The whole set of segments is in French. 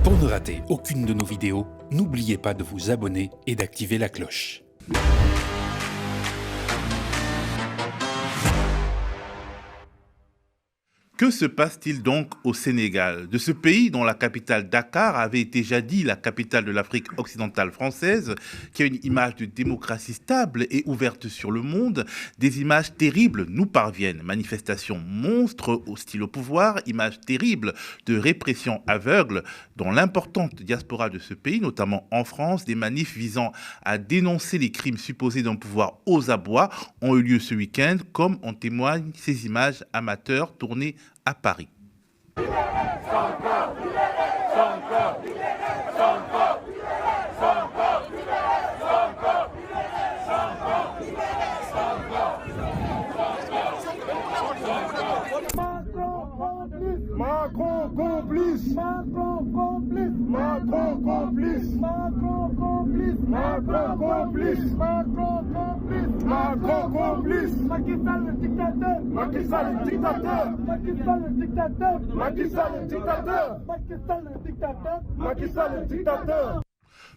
Pour ne rater aucune de nos vidéos, n'oubliez pas de vous abonner et d'activer la cloche. Que se passe-t-il donc au Sénégal? De ce pays dont la capitale Dakar avait été jadis la capitale de l'Afrique occidentale française, qui a une image de démocratie stable et ouverte sur le monde, des images terribles nous parviennent. Manifestations monstres hostiles au pouvoir, images terribles de répression aveugle dans l'importante diaspora de ce pays, notamment en France. Des manifs visant à dénoncer les crimes supposés d'un pouvoir aux abois ont eu lieu ce week-end, comme en témoignent ces images amateurs tournées à Paris. Macron complice, Macron complice, Macron complice, Macron complice, Macron complice, Macron complice, Macron complice, Macky Sall le dictateur, Macky Sall le dictateur, Macky Sall le dictateur, Macky Sall le dictateur, Macky Sall le dictateur, Macky Sall le dictateur.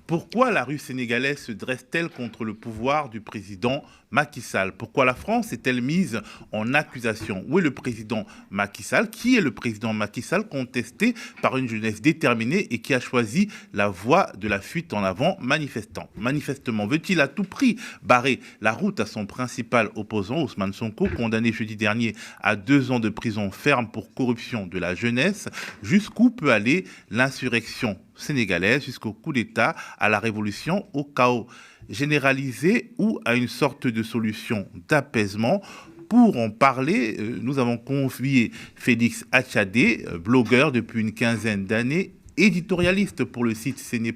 Pourquoi la rue sénégalaise se dresse-t-elle contre le pouvoir du président Macky Sall? Pourquoi la France est-elle mise en accusation? Où est le président Macky Sall? Qui est le président Macky Sall, contesté par une jeunesse déterminée et qui a choisi la voie de la fuite en avant manifestement? Veut-il à tout prix barrer la route à son principal opposant, Ousmane Sonko, condamné jeudi dernier à 2 ans de prison ferme pour corruption de la jeunesse? Jusqu'où peut aller l'insurrection sénégalaise? Jusqu'au coup d'État, à la révolution, au chaos généralisé ou à une sorte de solution d'apaisement? Pour en parler, nous avons convié Félix Atchadé, blogueur depuis une quinzaine d'années, éditorialiste pour le site CNE+,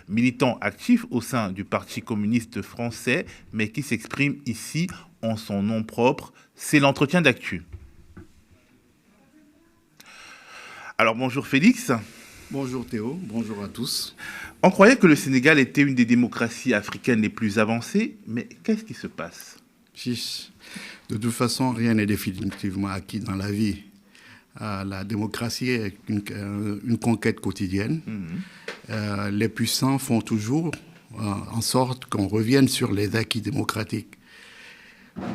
militant actif au sein du Parti communiste français, mais qui s'exprime ici en son nom propre. C'est l'entretien d'actu. Alors bonjour Félix. Bonjour Théo, bonjour à tous. On croyait que le Sénégal était une des démocraties africaines les plus avancées, mais qu'est-ce qui se passe? Chiche. De toute façon, rien n'est définitivement acquis dans la vie. La démocratie est une conquête quotidienne. Les puissants font toujours en sorte qu'on revienne sur les acquis démocratiques.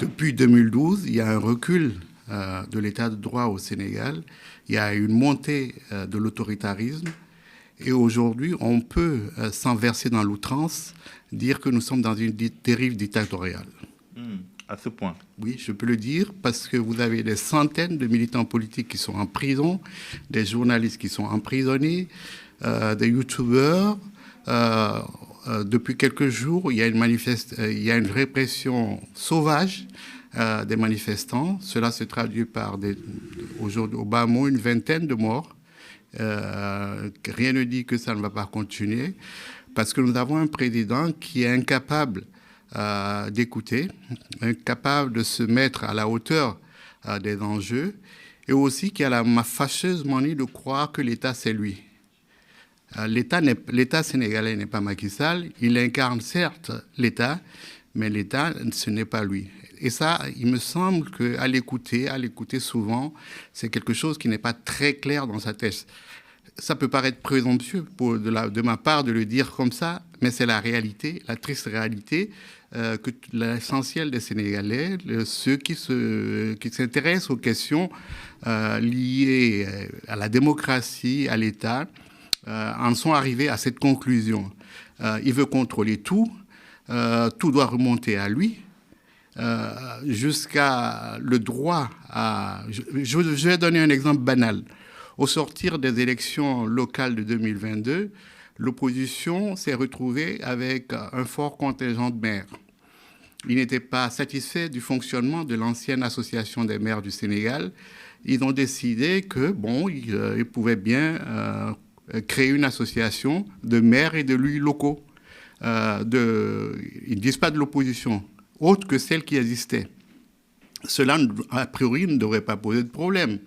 Depuis 2012, il y a un recul de l'état de droit au Sénégal. Il y a une montée de l'autoritarisme. Et aujourd'hui, on peut, sans verser dans l'outrance, dire que nous sommes dans une dérive dictatoriale. À ce point? Oui, je peux le dire, parce que vous avez des centaines de militants politiques qui sont en prison, des journalistes qui sont emprisonnés, des youtubeurs. Depuis quelques jours, il y a une répression sauvage des manifestants. Cela se traduit par, aujourd'hui, au bas mot, une vingtaine de morts. Rien ne dit que ça ne va pas continuer, parce que nous avons un président qui est incapable d'écouter, incapable de se mettre à la hauteur des enjeux, et aussi qui a la fâcheuse manie de croire que l'État, c'est lui. L'État sénégalais n'est pas Macky Sall, il incarne certes l'État, mais l'État, ce n'est pas lui. Et ça, il me semble qu'à l'écouter souvent, c'est quelque chose qui n'est pas très clair dans sa tête. Ça peut paraître présomptueux de ma part de le dire comme ça, mais c'est la réalité, la triste réalité que l'essentiel des Sénégalais, ceux qui s'intéressent aux questions liées à la démocratie, à l'État, en sont arrivés à cette conclusion. Il veut contrôler tout, tout doit remonter à lui. Jusqu'à le droit à... Je vais donner un exemple banal. Au sortir des élections locales de 2022, l'opposition s'est retrouvée avec un fort contingent de maires. Ils n'étaient pas satisfaits du fonctionnement de l'ancienne association des maires du Sénégal. Ils ont décidé que, ils pouvaient bien créer une association de maires et d'élus locaux. Ils ne disent pas de l'opposition, autre que celle qui existait. Cela, a priori, ne devrait pas poser de problème.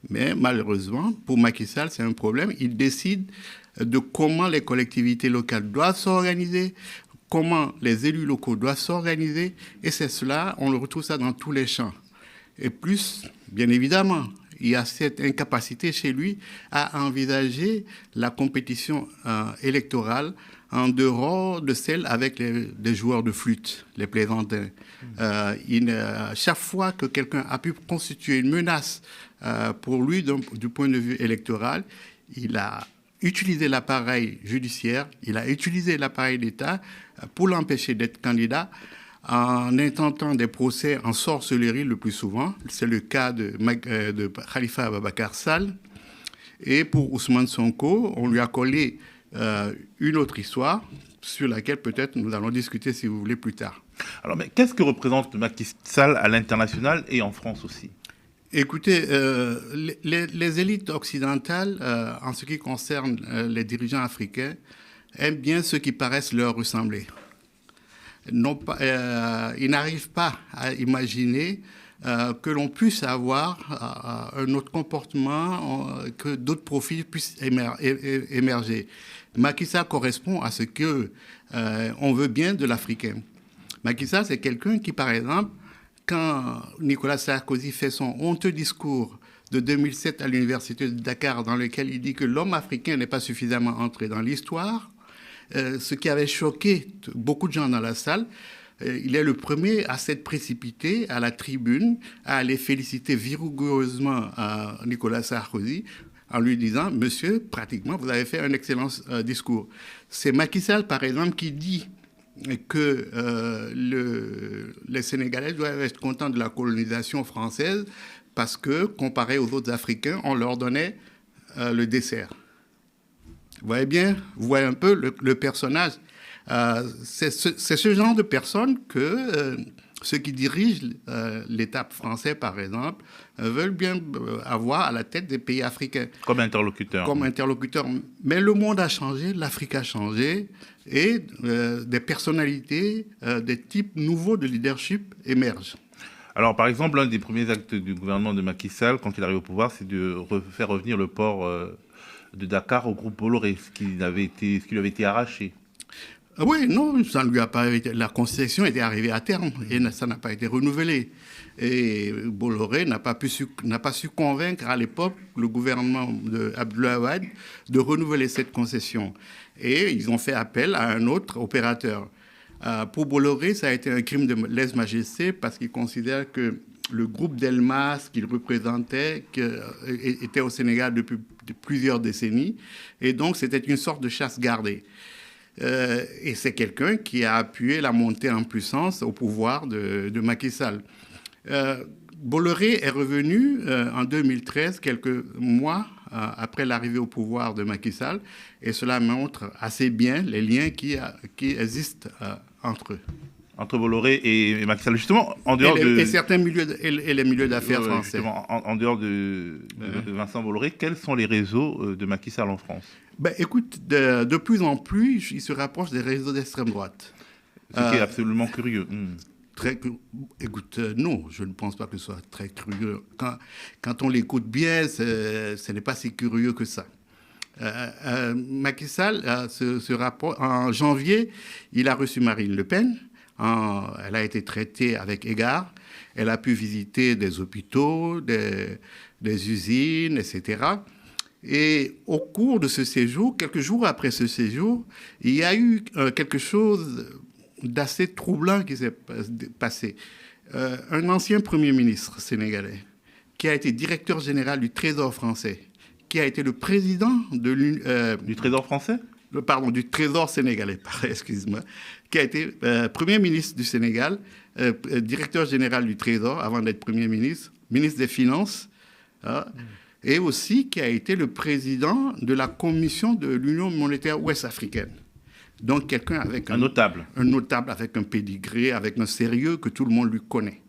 Mais malheureusement, pour Macky Sall, c'est un problème. Il décide de comment les collectivités locales doivent s'organiser, comment les élus locaux doivent s'organiser. Et c'est cela, on le retrouve ça dans tous les champs. Et plus, bien évidemment, il y a cette incapacité chez lui à envisager la compétition électorale en dehors de celle avec des joueurs de flûte, les plaisantins. Chaque fois que quelqu'un a pu constituer une menace pour lui du point de vue électoral, il a utilisé l'appareil judiciaire, il a utilisé l'appareil d'État pour l'empêcher d'être candidat en intentant des procès en sorcellerie le plus souvent. C'est le cas de Khalifa Ababacar Sall. Et pour Ousmane Sonko, on lui a collé une autre histoire sur laquelle peut-être nous allons discuter si vous voulez plus tard. Alors, mais qu'est-ce que représente Macky Sall à l'international et en France aussi? Écoutez, les élites occidentales, en ce qui concerne les dirigeants africains, aiment bien ceux qui paraissent leur ressembler. Ils n'arrivent pas à imaginer que l'on puisse avoir un autre comportement, que d'autres profils puissent émerger. Macky Sall correspond à ce qu'on veut bien de l'Africain. Macky Sall, c'est quelqu'un qui, par exemple, quand Nicolas Sarkozy fait son honteux discours de 2007 à l'université de Dakar, dans lequel il dit que l'homme africain n'est pas suffisamment entré dans l'histoire, ce qui avait choqué beaucoup de gens dans la salle, il est le premier à s'être précipité à la tribune, à aller féliciter vigoureusement Nicolas Sarkozy en lui disant « Monsieur, pratiquement, vous avez fait un excellent discours ». C'est Macky Sall, par exemple, qui dit que les Sénégalais doivent être contents de la colonisation française parce que, comparé aux autres Africains, on leur donnait le dessert. Vous voyez un peu le personnage. C'est ce genre de personnes que ceux qui dirigent l'État français, par exemple, veulent bien avoir à la tête des pays africains. Comme interlocuteur. Comme interlocuteur. Mais le monde a changé, l'Afrique a changé, et des personnalités, des types nouveaux de leadership émergent. Alors, par exemple, l'un des premiers actes du gouvernement de Macky Sall, quand il arrive au pouvoir, c'est de faire revenir le port de Dakar au groupe Bolloré, ce qui lui avait été arraché. Oui, non, ça ne lui a pas été. La concession était arrivée à terme et ça n'a pas été renouvelé. Et Bolloré n'a pas su convaincre à l'époque le gouvernement d'Abdoulaye Wade de renouveler cette concession. Et ils ont fait appel à un autre opérateur. Pour Bolloré, ça a été un crime de lèse-majesté parce qu'il considère que le groupe Delmas qu'il représentait était au Sénégal depuis plusieurs décennies. Et donc, c'était une sorte de chasse gardée. Et c'est quelqu'un qui a appuyé la montée en puissance au pouvoir de Macky Sall. Bolloré est revenu en 2013, quelques mois après l'arrivée au pouvoir de Macky Sall, et cela montre assez bien les liens qui existent entre eux. Entre Bolloré et Macky Sall, justement, en dehors et certains les milieux d'affaires français. En dehors de Vincent Bolloré, quels sont les réseaux de Macky Sall en France? Écoute, de plus en plus, il se rapproche des réseaux d'extrême droite. Ce qui est absolument curieux. Écoute, non, je ne pense pas que ce soit très curieux. Quand on l'écoute bien, ce n'est pas si curieux que ça. Macky Sall se rapproche. En janvier, il a reçu Marine Le Pen. Elle a été traitée avec égard. Elle a pu visiter des hôpitaux, des usines, etc. Et au cours de ce séjour, quelques jours après ce séjour, il y a eu quelque chose d'assez troublant qui s'est passé. Un ancien Premier ministre sénégalais, qui a été directeur général du Trésor français, qui a été le président du Trésor français ? Pardon, du Trésor sénégalais, excuse-moi, qui a été Premier ministre du Sénégal, directeur général du Trésor avant d'être Premier ministre, ministre des Finances, et aussi qui a été le président de la commission de l'Union monétaire ouest-africaine. Donc quelqu'un avec un notable. Un notable avec un pédigré, avec un sérieux que tout le monde lui connaît,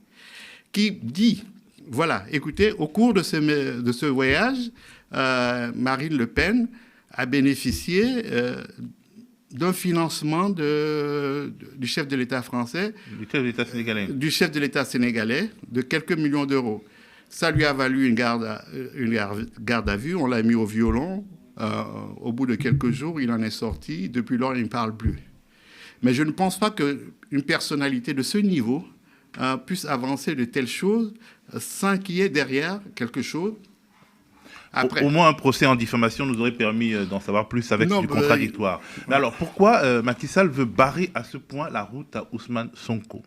qui dit, voilà, écoutez, au cours de ce voyage, Marine Le Pen a bénéficié d'un financement du chef de l'État français, du chef de l'État sénégalais, de quelques millions d'euros. Ça lui a valu une garde à vue, on l'a mis au violon. Au bout de quelques jours, il en est sorti. Depuis lors, il ne parle plus. Mais je ne pense pas qu'une personnalité de ce niveau puisse avancer de telles choses sans qu'il y ait derrière quelque chose Au moins un procès en diffamation nous aurait permis d'en savoir plus avec du contradictoire. Mais alors, pourquoi Macky Sall veut barrer à ce point la route à Ousmane Sonko ?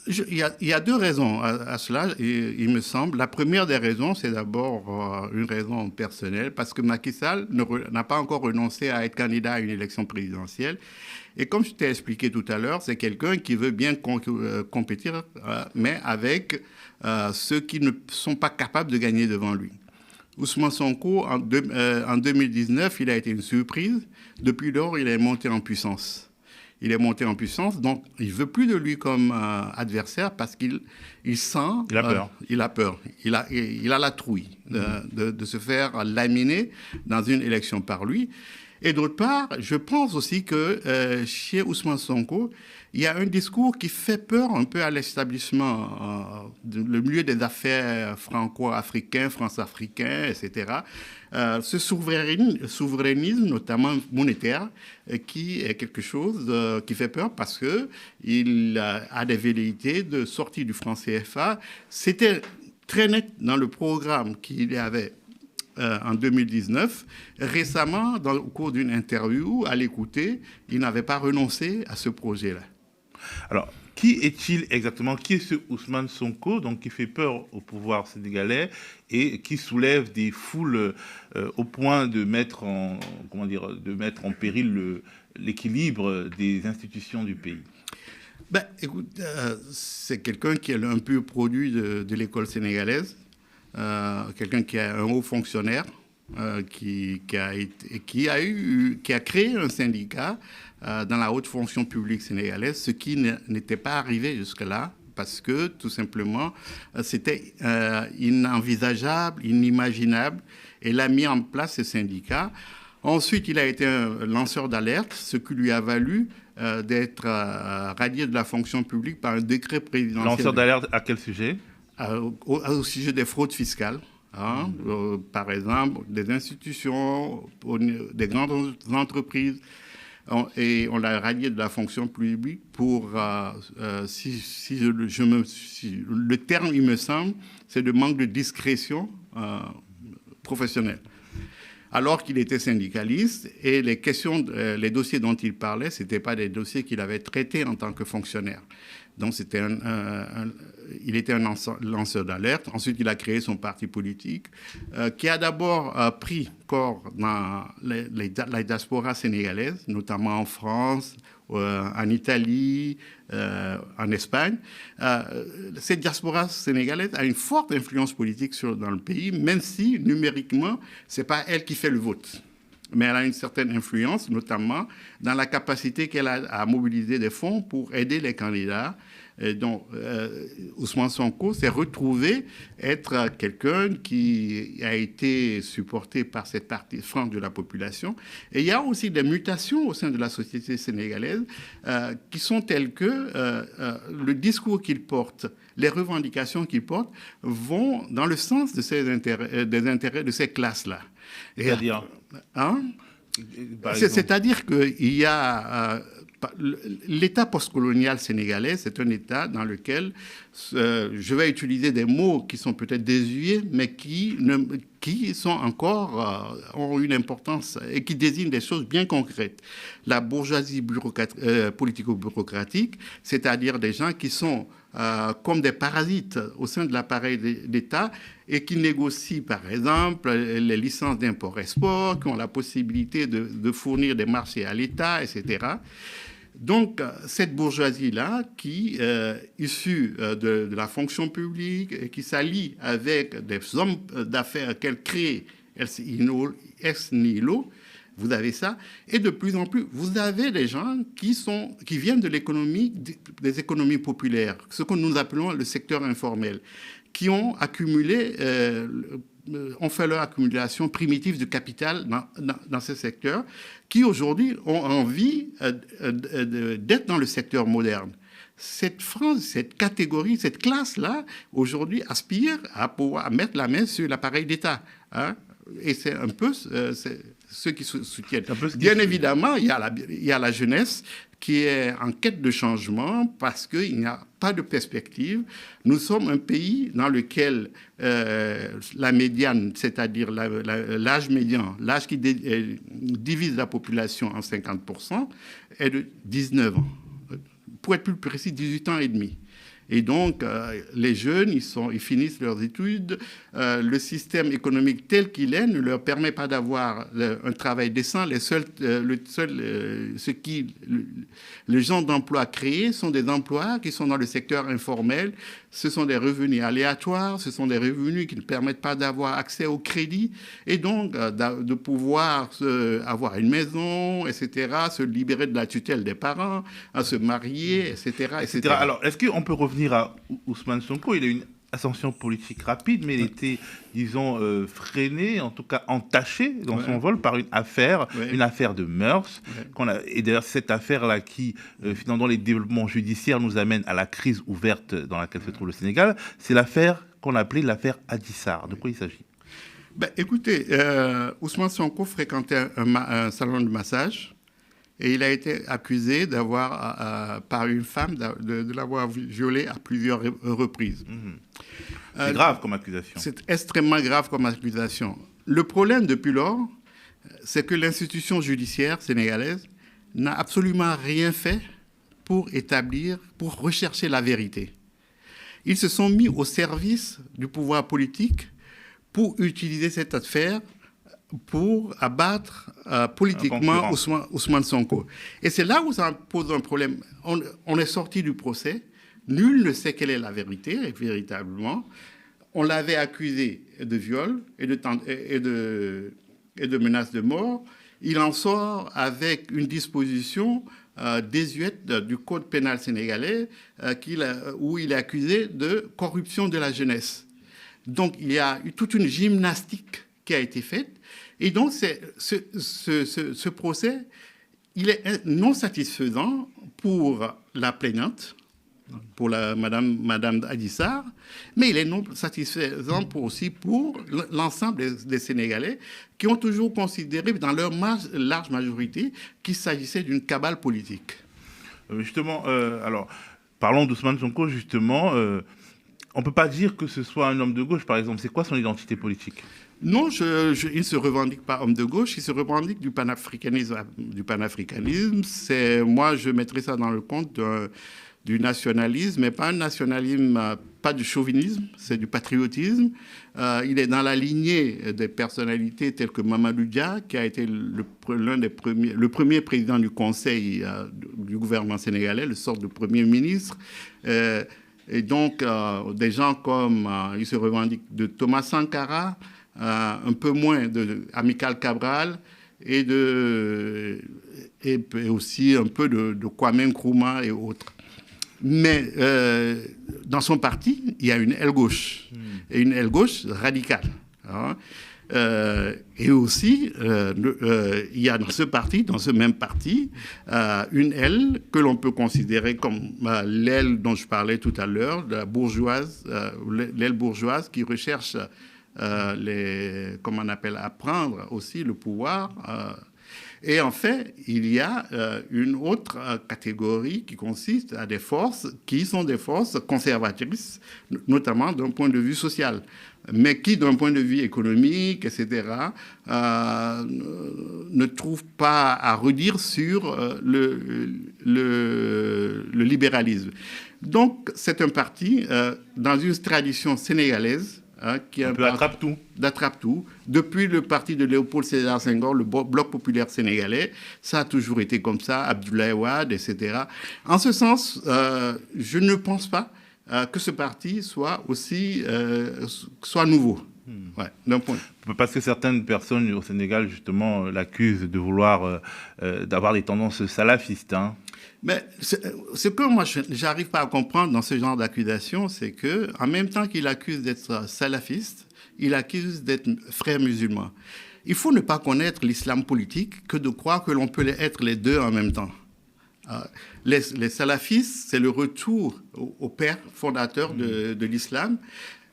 Il y a deux raisons à cela, il me semble. La première des raisons, c'est d'abord une raison personnelle, parce que Macky Sall n'a pas encore renoncé à être candidat à une élection présidentielle. Et comme je t'ai expliqué tout à l'heure, c'est quelqu'un qui veut bien compétir, mais avec ceux qui ne sont pas capables de gagner devant lui. Ousmane Sonko, en 2019, il a été une surprise. Depuis lors, il est monté en puissance. Donc il ne veut plus de lui comme adversaire parce qu'il sent... Il a peur. Il a peur. Il a la trouille de se faire laminer dans une élection par lui. Et d'autre part, je pense aussi que chez Ousmane Sonko, il y a un discours qui fait peur un peu à l'établissement, le milieu des affaires franco-africains, france-africains, etc. Ce souverainisme, notamment monétaire, qui est quelque chose qui fait peur parce qu'il a des velléités de sortie du franc CFA. C'était très net dans le programme qu'il y avait en 2019. Récemment, au cours d'une interview, à l'écouter, il n'avait pas renoncé à ce projet-là. Alors, qui est-il exactement ? Qui est ce Ousmane Sonko, donc qui fait peur au pouvoir sénégalais et qui soulève des foules au point de mettre en péril l'équilibre des institutions du pays ? Écoute, c'est quelqu'un qui est un peu produit de l'école sénégalaise, quelqu'un qui est un haut fonctionnaire, qui a créé un syndicat dans la haute fonction publique sénégalaise, ce qui n'était pas arrivé jusque-là, parce que tout simplement, c'était inenvisageable, inimaginable. Il a mis en place ce syndicat. Ensuite, il a été un lanceur d'alerte, ce qui lui a valu d'être radié de la fonction publique par un décret présidentiel. Lanceur d'alerte à quel sujet ? Au sujet des fraudes fiscales. Par exemple, des institutions, des grandes entreprises, et on l'a radié de la fonction publique pour, le terme, il me semble, c'est de manque de discrétion professionnelle. Alors qu'il était syndicaliste, et les dossiers dont il parlait, ce n'étaient pas des dossiers qu'il avait traités en tant que fonctionnaire. Donc, il était un lanceur d'alerte. Ensuite, il a créé son parti politique, qui a d'abord pris corps dans la diaspora sénégalaise, notamment en France, en Italie, en Espagne. Cette diaspora sénégalaise a une forte influence politique dans le pays, même si, numériquement, ce n'est pas elle qui fait le vote. Mais elle a une certaine influence, notamment dans la capacité qu'elle a à mobiliser des fonds pour aider les candidats. Et donc, Ousmane Sonko s'est retrouvé être quelqu'un qui a été supporté par cette partie franche de la population. Et il y a aussi des mutations au sein de la société sénégalaise qui sont telles que le discours qu'il porte, les revendications qu'il porte vont dans le sens de des intérêts de ces classes-là. C'est-à-dire C'est-à-dire qu'il y a... L'État postcolonial sénégalais, c'est un État dans lequel, je vais utiliser des mots qui sont peut-être désuets, mais qui sont encore, ont une importance et qui désignent des choses bien concrètes. La bourgeoisie politico-bureaucratique, c'est-à-dire des gens qui sont comme des parasites au sein de l'appareil d'État et qui négocient, par exemple, les licences d'import-export, qui ont la possibilité de fournir des marchés à l'État, etc. Donc, cette bourgeoisie-là, qui est issue de la fonction publique et qui s'allie avec des hommes d'affaires qu'elle crée ex nihilo, vous avez ça. Et de plus en plus, vous avez des gens qui viennent de l'économie, des économies populaires, ce que nous appelons le secteur informel, qui ont accumulé, ont fait leur accumulation primitive de capital dans ce secteur, qui aujourd'hui ont envie d'être dans le secteur moderne. Cette France, cette catégorie, cette classe-là, aujourd'hui, aspire à pouvoir mettre la main sur l'appareil d'État. Et c'est un peu ceux qui soutiennent. Bien évidemment, il y a la jeunesse qui est en quête de changement parce qu'il n'y a pas de perspective. Nous sommes un pays dans lequel la médiane, c'est-à-dire l'âge médian, l'âge qui divise la population en 50%, est de 19 ans. Pour être plus précis, 18 ans et demi. Et donc, les jeunes, ils finissent leurs études. Le système économique tel qu'il est ne leur permet pas d'avoir un travail décent. Les gens d'emplois créés sont des emplois qui sont dans le secteur informel. Ce sont des revenus aléatoires, ce sont des revenus qui ne permettent pas d'avoir accès au crédit et donc de pouvoir avoir une maison, etc., se libérer de la tutelle des parents, se marier, etc., etc. Alors, est-ce qu'on peut revenir à Ousmane Sonko? Il a une ascension politique rapide, mais il était, disons, freiné, en tout cas entaché dans son vol par une affaire de mœurs. Et d'ailleurs, cette affaire-là qui, finalement, les développements judiciaires nous amène à la crise ouverte dans laquelle se trouve le Sénégal, c'est l'affaire qu'on appelait l'affaire Adji Sarr. De quoi il s'agit? Écoutez, Ousmane Sonko fréquentait un salon de massage. Et il a été accusé par une femme de l'avoir violé à plusieurs reprises. C'est grave comme accusation. C'est extrêmement grave comme accusation. Le problème depuis lors, c'est que l'institution judiciaire sénégalaise n'a absolument rien fait pour rechercher la vérité. Ils se sont mis au service du pouvoir politique pour utiliser cette affaire pour abattre politiquement Ousmane Sonko. Et c'est là où ça pose un problème. On est sorti du procès, nul ne sait quelle est la vérité, véritablement. On l'avait accusé de viol et de menace de mort. Il en sort avec une disposition désuète du code pénal sénégalais où il est accusé de corruption de la jeunesse. Donc il y a eu toute une gymnastique qui a été faite. Et donc, ce procès, il est non satisfaisant pour la plaignante, pour Madame Adji Sarr, mais il est non satisfaisant aussi pour l'ensemble des Sénégalais qui ont toujours considéré, dans leur large majorité, qu'il s'agissait d'une cabale politique. Justement, alors, parlons d'Ousmane Sonko, justement. On ne peut pas dire que ce soit un homme de gauche, par exemple. C'est quoi son identité politique ? Non, il ne se revendique pas homme de gauche, il se revendique du panafricanisme. Moi, je mettrais ça dans le compte du nationalisme, mais pas un nationalisme, pas du chauvinisme, c'est du patriotisme. Il est dans la lignée des personnalités telles que Mamadou Dia, qui a été le premier président du Conseil du gouvernement sénégalais, le sort de Premier ministre. Et donc, des gens comme, il se revendique de Thomas Sankara, un peu moins de Amical Cabral et aussi un peu de Kwame Nkrumah et autres. Mais dans son parti, il y a une aile gauche, et une aile gauche radicale. Hein. Et aussi, il y a dans ce même parti, une aile que l'on peut considérer comme l'aile dont je parlais tout à l'heure, l'aile bourgeoise qui recherche à prendre aussi le pouvoir. Et en fait, il y a une autre catégorie qui consiste à des forces qui sont des forces conservatrices, notamment d'un point de vue social, mais qui, d'un point de vue économique, etc., ne trouvent pas à redire sur le libéralisme. Donc, c'est un parti dans une tradition sénégalaise, qui est un peu d'attrape-tout. Depuis le parti de Léopold Sédar Senghor, le Bloc populaire sénégalais, ça a toujours été comme ça, Abdoulaye Wade, etc. En ce sens, je ne pense pas que ce parti soit nouveau. Ouais, d'un point. Parce que certaines personnes au Sénégal, justement, l'accusent de vouloir d'avoir des tendances salafistes. Hein. Mais ce que moi, je n'arrive pas à comprendre dans ce genre d'accusation, c'est qu'en même temps qu'il accuse d'être salafiste, il accuse d'être frère musulman. Il faut ne pas connaître l'islam politique que de croire que l'on peut être les deux en même temps. Les salafistes, c'est le retour au père fondateur de l'islam.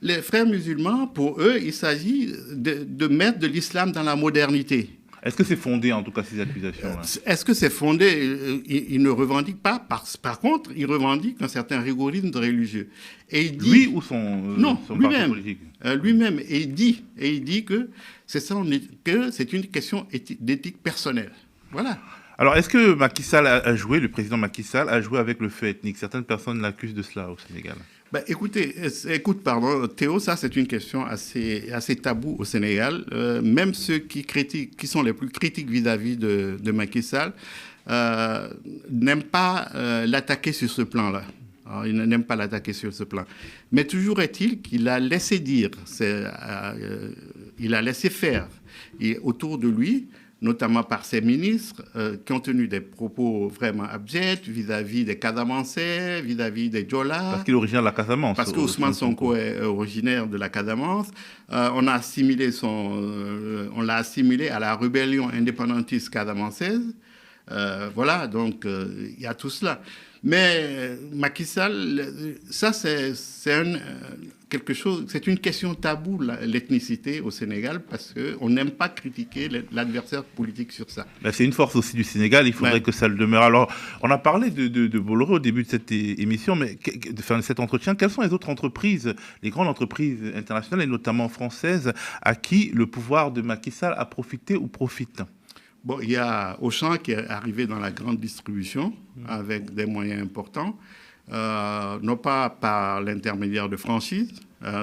Les frères musulmans, pour eux, il s'agit de mettre de l'islam dans la modernité. Est-ce que c'est fondé, en tout cas, ces accusations-là? Est-ce que c'est fondé? Il ne revendique pas. Par contre, il revendique un certain rigorisme religieux. Et il dit, lui ou son parti politique? Lui-même. Et il dit que c'est une question d'éthique personnelle. Voilà. Alors, est-ce que Macky Sall a joué, le président Macky Sall a joué avec le feu ethnique? Certaines personnes l'accusent de cela au Sénégal. Écoute, Théo, ça c'est une question assez taboue au Sénégal. Même ceux qui sont les plus critiques vis-à-vis de Macky Sall, n'aiment pas l'attaquer sur ce plan-là. Alors, il n'aime pas l'attaquer sur ce plan. Mais toujours est-il qu'il a laissé dire, il a laissé faire. Et autour de lui, notamment par ses ministres, qui ont tenu des propos vraiment abjects vis-à-vis des Casamançais, vis-à-vis des Diola. Parce qu'il est originaire de la Casamance. Parce qu'Ousmane Sonko est originaire de la Casamance. On l'a assimilé à la rébellion indépendantiste casamançaise. Voilà, donc il y a tout cela. Mais Macky Sall, ça c'est une question taboue, l'ethnicité au Sénégal, parce qu'on n'aime pas critiquer l'adversaire politique sur ça. C'est une force aussi du Sénégal, il faudrait que ça le demeure. Alors, on a parlé de Bolloré au début de cette émission, mais de cet entretien. Quelles sont les autres entreprises, les grandes entreprises internationales, et notamment françaises, à qui le pouvoir de Macky Sall a profité ou profite? Bon, il y a Auchan qui est arrivé dans la grande distribution avec des moyens importants, non pas par l'intermédiaire de franchise,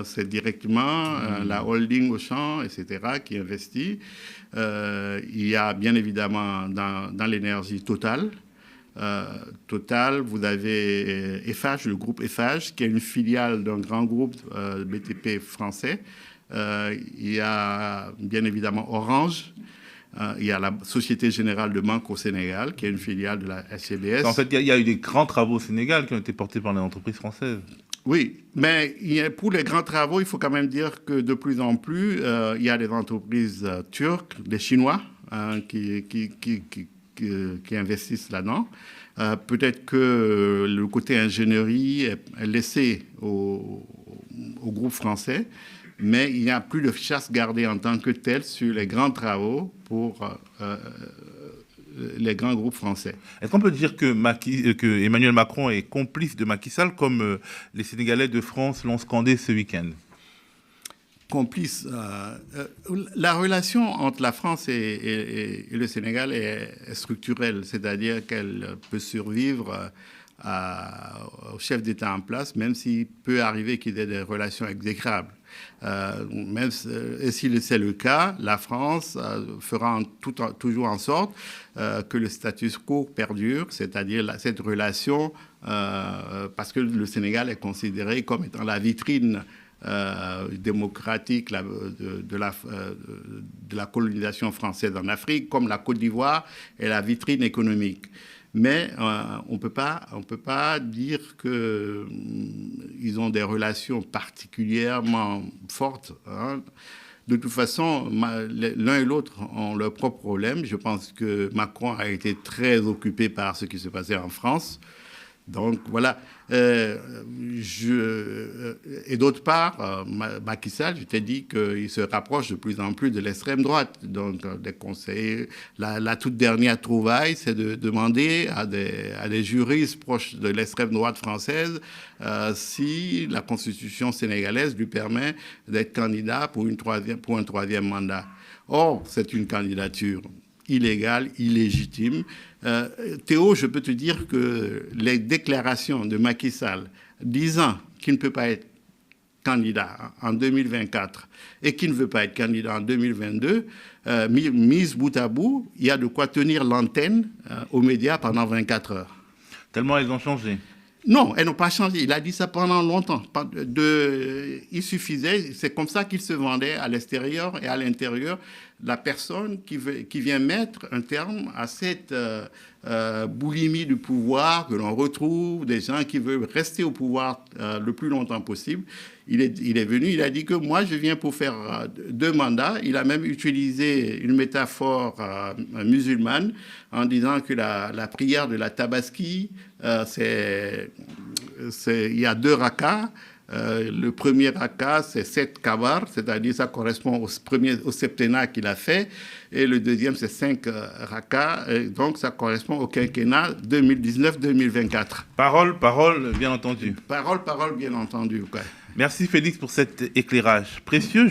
c'est directement la holding Auchan, etc., qui investit. Il y a bien évidemment dans l'énergie Total. Total, vous avez Eiffage, le groupe Eiffage, qui est une filiale d'un grand groupe BTP français. Il y a bien évidemment Orange. Il y a la Société Générale de Banque au Sénégal, qui est une filiale de la SCBS. En fait, il y a eu des grands travaux au Sénégal qui ont été portés par les entreprises françaises. Oui, mais pour les grands travaux, il faut quand même dire que de plus en plus, il y a des entreprises turques, des Chinois, qui investissent là-dedans. Peut-être que le côté ingénierie est laissé au groupe français. Mais il n'y a plus de chasse gardée en tant que telle sur les grands travaux pour les grands groupes français. Est-ce qu'on peut dire que Emmanuel Macron est complice de Macky Sall, comme les Sénégalais de France l'ont scandé ce week-end? Complice. La relation entre la France et le Sénégal est structurelle, c'est-à-dire qu'elle peut survivre au chef d'État en place, même s'il peut arriver qu'il y ait des relations exécrables. Et si c'est le cas, la France fera toujours en sorte que le status quo perdure, c'est-à-dire cette relation, parce que le Sénégal est considéré comme étant la vitrine démocratique de la colonisation française en Afrique, comme la Côte d'Ivoire est la vitrine économique. Mais on peut pas dire qu'ils ont des relations particulièrement fortes. Hein. De toute façon, l'un et l'autre ont leurs propres problèmes. Je pense que Macron a été très occupé par ce qui se passait en France. Donc voilà. Et d'autre part, Macky Sall, je t'ai dit qu'il se rapproche de plus en plus de l'extrême droite. Donc des conseils. La toute dernière trouvaille, c'est de demander à des juristes proches de l'extrême droite française si la constitution sénégalaise lui permet d'être candidat pour un troisième mandat. Or, c'est une candidature illégale, illégitime. Théo, je peux te dire que les déclarations de Macky Sall disant qu'il ne peut pas être candidat en 2024 et qu'il ne veut pas être candidat en 2022, mise bout à bout, il y a de quoi tenir l'antenne aux médias pendant 24 heures. Tellement elles ont changé. Non, elles n'ont pas changé. Il a dit ça pendant longtemps. Il suffisait, c'est comme ça qu'il se vendait à l'extérieur et à l'intérieur, la personne qui vient mettre un terme à cette boulimie du pouvoir que l'on retrouve, des gens qui veulent rester au pouvoir le plus longtemps possible. Il est venu, il a dit que moi, je viens pour faire 2 mandats. Il a même utilisé une métaphore musulmane en disant que la prière de la Tabaski, il y a 2 rakas. Le premier raka, c'est 7 kabars, c'est-à-dire ça correspond au septennat qu'il a fait. Et le deuxième, c'est 5 raka, donc ça correspond au quinquennat 2019-2024. Parole, bien entendu. Parole, bien entendu. Ouais. Merci Félix pour cet éclairage précieux.